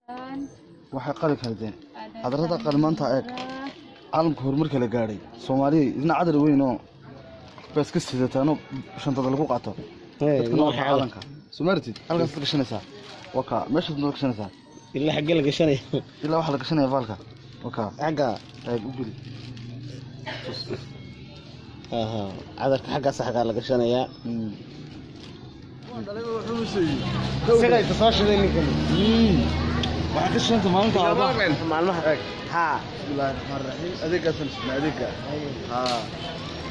waxay qali kardeen hadrada qalmaanta eeg caalamka horumarka la gaaray Soomaaliya idina cadar weyn oo bas ka sidataano shantada lagu qaato caalamka Soomaaliya halkaas ka gashanaysa waka meesha ka gashanaysa ilaa xagga la gashanay ilaa waxa la gashanay falka waka xagga ay u geli cadarka xagga saxga la gashanaya سجل تصاشر اللي كان. واحد كشنت مالك مالك ها. بسم الله الرحمن الرحيم. أديك أسمع أديك. ها.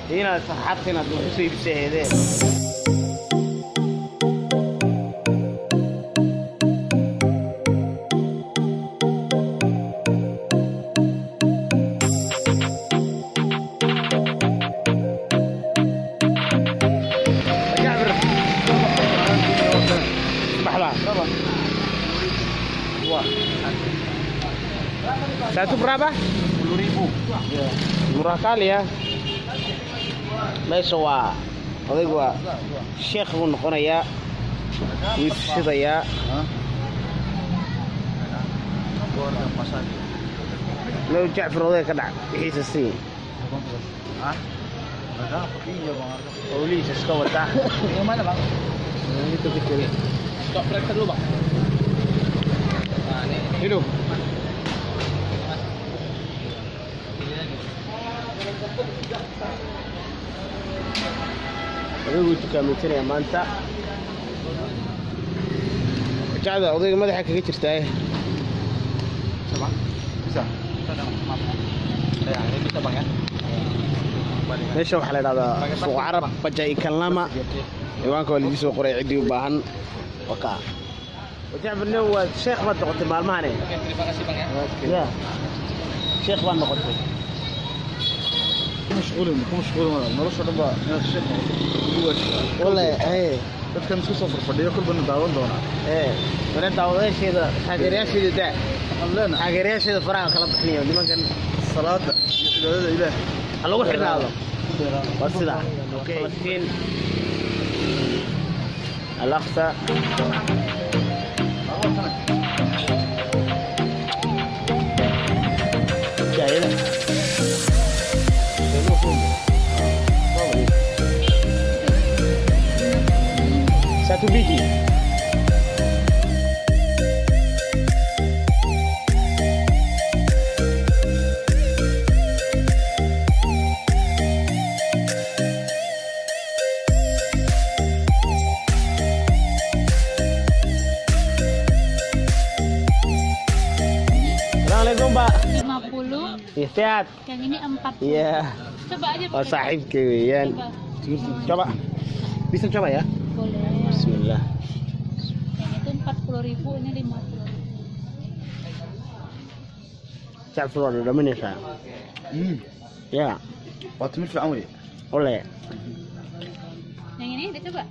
هنا صحت هنا دوسي بسهيدة. Satu berapa? 10.000. Murah kali ya. Meesha waa odaygu waa sheekh uu noqonaya wiishadaya loo Jaafar oday ka dhac wixiisa sii iska wata stop break dulu Bang. Hidup. Adugu tukaamaysanaya maanta jacda odayga madaxa kaga jirtaa meesha waxaa la idhahdaa suuq carab bajai kalama ciwaanka waa lagu soo qoray ciddii u baahan wakaa وتعرف انه هو الشيخ ما تقطي مال ماني يا شيخ ما نقطي مشغول نروح دابا الشيخ والله ايه dadkan isku soo fadhiyo kulban daawan doona wala daawadayshida taageerayaashida daa qalleena taageerayaashida faraha kala bixinayo nimankan salaada cibaadada ilaah hal lagu xidhnaado waa sida Falastiin al-Aqsa جاينا satu biji Assalamualaikum Pak. 50. Sehat. Yang ini 40. Iya. Coba aja Pak. Sahib kewian. Coba. Bisa coba ya? Boleh. Bismillah. Yang itu 40.000, ini 50. Jafar udah mana saya? Ya. Waktu itu Amri. Oleh. Yang ini udah coba.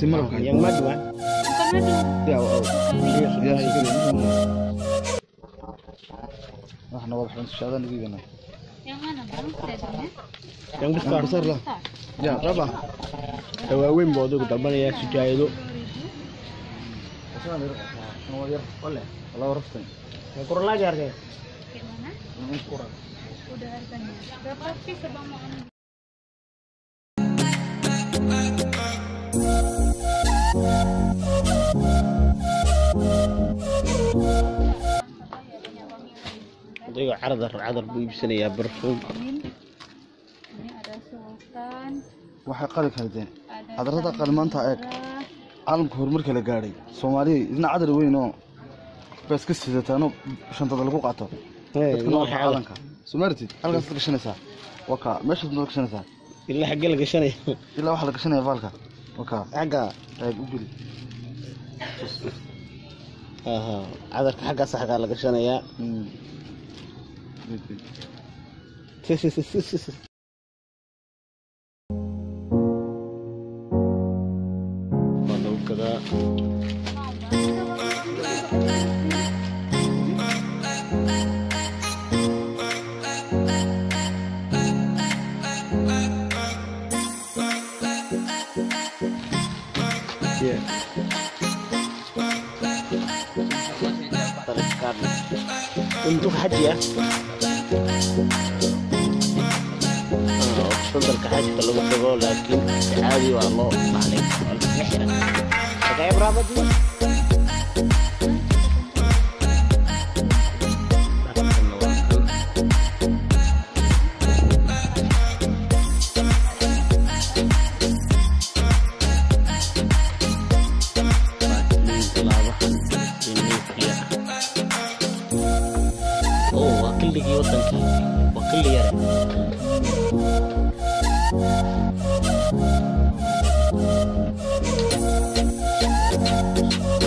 Timur kan? Yang madu kan? Bukan madu. Ya, Ya, sekali. Wah, nawab harus syadhan gimana? Yang mana Bang? Sedangnya? Yang besar lah. Ya, berapa? Tawawin bodoh kutaban ya sudah itu. Boleh. Kalau rafting. Yang kurang lagi harganya. Gimana? Yang kurang. Udah harganya. Berapa sih Bang mau ambil? Itu cadar buu iibsanayaa barfuum. Ini ada sultan. Waxay qali kardeen hadrada qalmaanta eeg caalamka horumarka la gaaray Soomaaliya idina cadar weyn oo bas ka sidataano shantada lagu qaato caalamka Soomaaliya halkaas ka gashanaysa waka meesha ka gashanaysa ilaa xagga la gashanay ilaa waxa la gashanay falka waka xagga ay u geli cadarka xagga saxga la gashanaya Kalau kada untuk haji ya. Tentang haji kalau mau tahu lagi haji wallo balik. Kayak berapa tuh? Oh, wakil di kiwatan ki, wakil liar.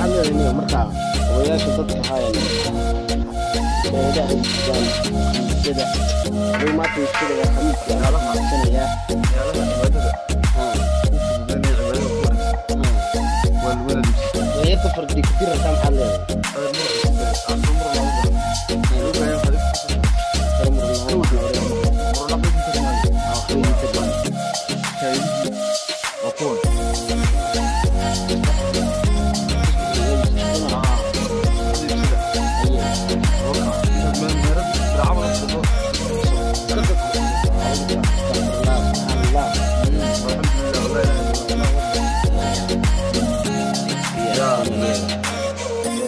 Ambil ini mereka, oh ya kita terhayal. Tidak, tidak. Rumah tu sudah ya kami kalau macam ni ya. Ya lah kan ibadah. Ini ibadah Quran. Wal Ya itu pergi diketir sama hal ni.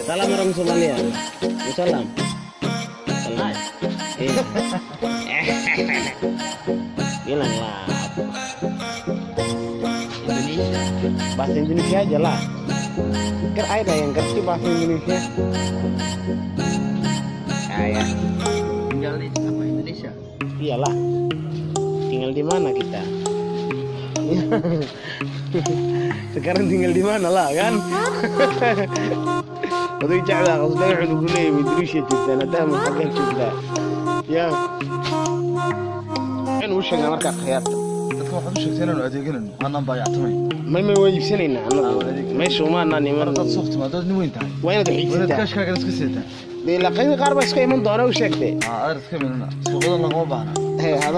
Salam orang Somalia. Salam. Salam. Bilang lah. Indonesia. Bahasa Indonesia aja lah. Kan ada yang ngerti bahasa Indonesia. Saya tinggal di apa Indonesia? Iyalah. Tinggal di mana kita? Sekarang tinggal di mana lah kan? Waktu itu ada kalau sudah dulu ni Indonesia juga, nanti mungkin juga. Ya. Kan usia ngamar kakek. Dadka waxaad u sheegteen inuu adeeganayno aanan baayactamay. Ma wajibsanayna anagu. Meesha uma nani mar dad suuqti ma dad nin weyn tahay. Waa inaad Wadaad xiisata. kashkaaga iska seeta. Laqayda qaar ba iska iman doona u sheegtay. Aad iska minna. Suuqada lagama baahna.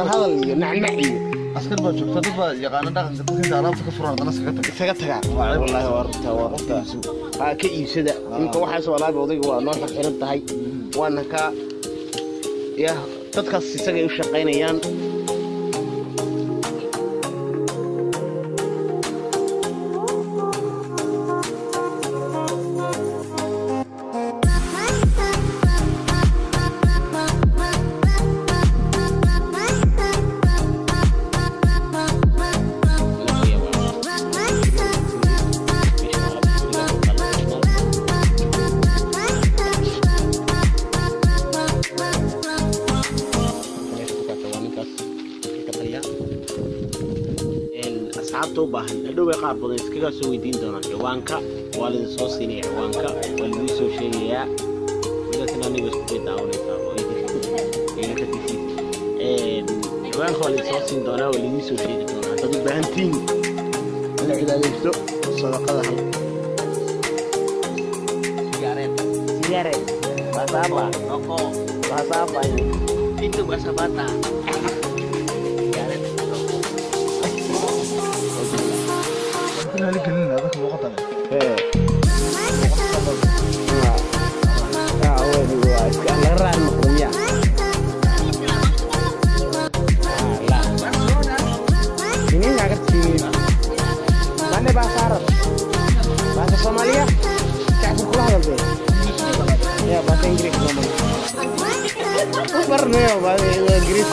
Hadal iyo nacnac iyo askar baa joogta dad baa yaqaana dhaqanka dadka inta alaabta ka furan dana iskaga tagay. isaga tagaa. Wallahi waa qofka. Ka iibsada. Inta waxaas walaal odayga waa noo xiran tahay. Waana ka ya dadkaas isaga u shaqaynayaan. asxaabta u baahan hadhow way qaar badan iskaga soo weydiin doonaan ciwaanka waa la soo siinaya ciwaanka waa la soo sheegayaa midna aniga isku daawanaysa oo idinka tisi ciwaanka waa la soo siin doonaa waa la soo sheegi doonaa dad u baahan tiin la cilaadaysto sadaqada hal sigaret bahasa apa rokok bahasa apa ini itu bahasa Batak sigaret هل كلنا هذاك الوقت انا ايه هو دلوقتي كان غير المقرمية لا ini nggak ngerti mana bahasa Arab bahasa Somalia kayak bukulah gitu ya bahasa Inggris ngomong pernah ya bahasa Inggris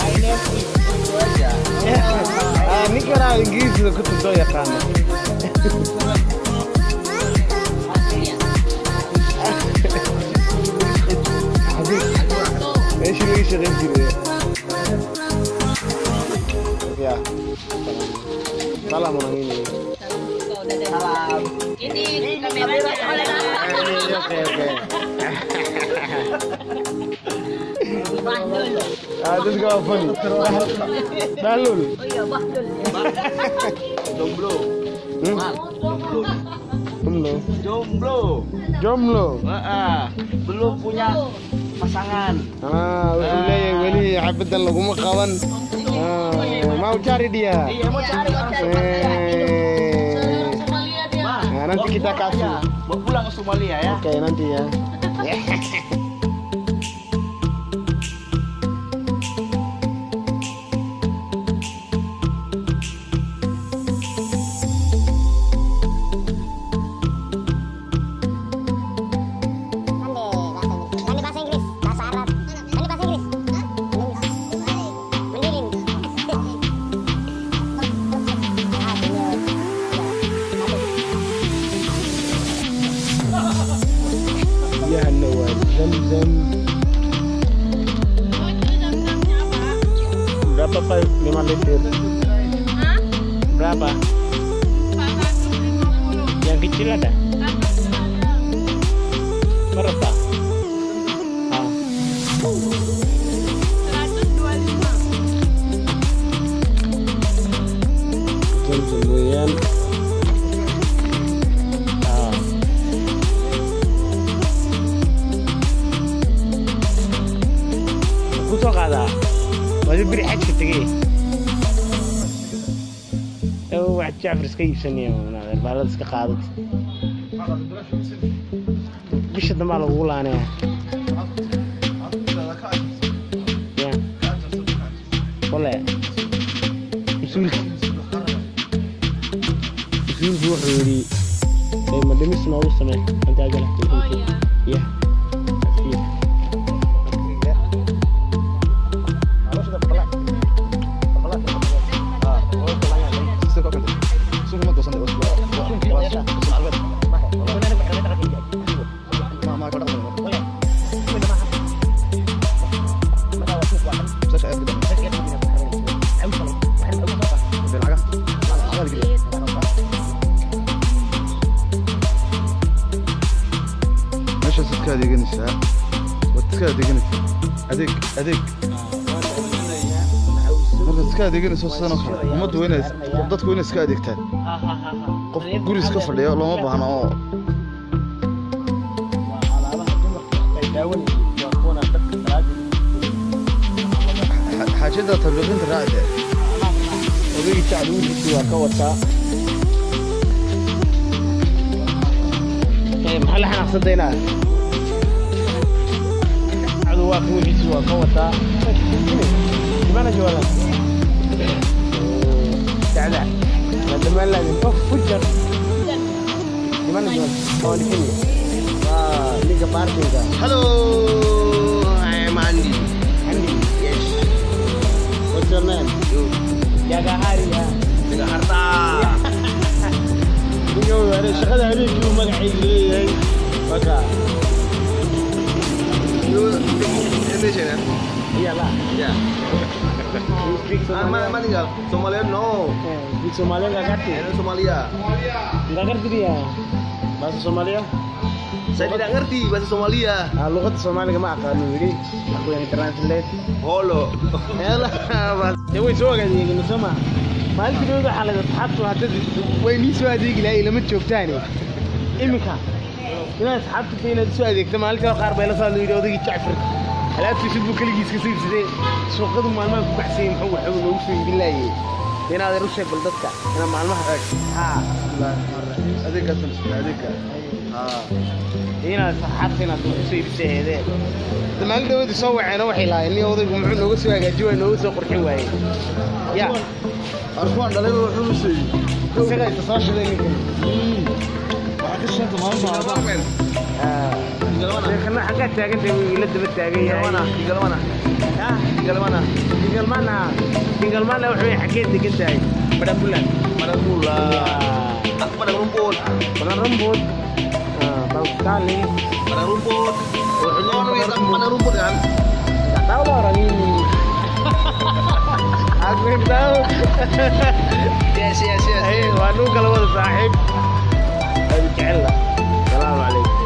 ini kira Inggris juga ketutup ya kan ايش اللي يشغل كده يا سلام ini Salam. Ini kameranya. oke Bahdul. itu juga apa nih Dalul Oh iya, Bahdul. jomblo jomblo belum punya pasangan udah ya ini abadan laguma qaban mau cari dia iya mau cari Somalia dia. nanti kita kasih mau pulang ke Somalia ya oke nanti ya biyaha waa Zamzam. Berapa Pak? 5 liter. Berapa? Yang kecil ada? Berapa? Ah. 125. Kemudian kusoo qaadaa wadi biri xajka tagay wax Jaafar iska iibsanaya naadir baalad iska qaadad bisha dambe lagu laanaya wala isuulki wuxuu yidhi madamis noogu samee intaa galaxtay ya adeeganayso sano kale umadu weynay dadku weynay iska adeegtaan qof guri iska fadhiyo looma baahna oo xaajada tabliiqinta raacida odayga tacluudiisa waa ka wataa maxaa la xanaaqsadaynaa cadu waa kuwixiisa waa ka wataa dimana joolan تعالى هذا ما لازم فجر لماذا جوال هون كني ليجا باركينج Hello, I am Andy. عندي Yes. what's your name jaga hari ya Dengan harta. iyo wara shaqada habeenkii magacayga leeyahay waka You Indonesia kan? iyalah Ya. you speak Mana tinggal? Somalia no. di Somalia nggak ngerti Ini Somalia. nggak ngerti dia bahasa Somalia Saya tidak ngerti bahasa Somalia. lugat Somalia ma aqaano yiri aku yang translate Holo. يلا بس جوي سوق هذيك نسمع ما أدري إذا حلقة تحطوا هتدي وين يسوى هذيك لا لما تشوف تاني إمك الناس حطوا فينا سوى هذيك تما قالت قاربة لا صار الفيديو ذيك تعفر لا تشوفوا كل جيس كسيب سدي سوق قدم ما بحسين حول حول وشوي بالله هنا هذا رش بلدك هنا مع المحرك لا هذيك هذيك هنا حطينا سوي بالسهل ما نقدر نسوي أنا وحيلا إني أوضي بمحن نوسوا جوا نوسوا قرحي واي يا أركون دليل وحوسي سجل تصاش ذي يمكن وحكي الشنطة ما هم خلنا حاجات تاجن تبي لد بالتاجية Tinggal mana? Tinggal mana? ها Tinggal mana? tinggal mana وحوي حكيت لك أنت هاي pada bulan Pada bulan. Aku pada rumput. pada rambut bagus sekali Pada rumput. Pada rumput kan? nggak tahu lah orang ini aku yang tahu Yes, yes, yes. wanu kalau ada sahib هذه كعلة السلام عليكم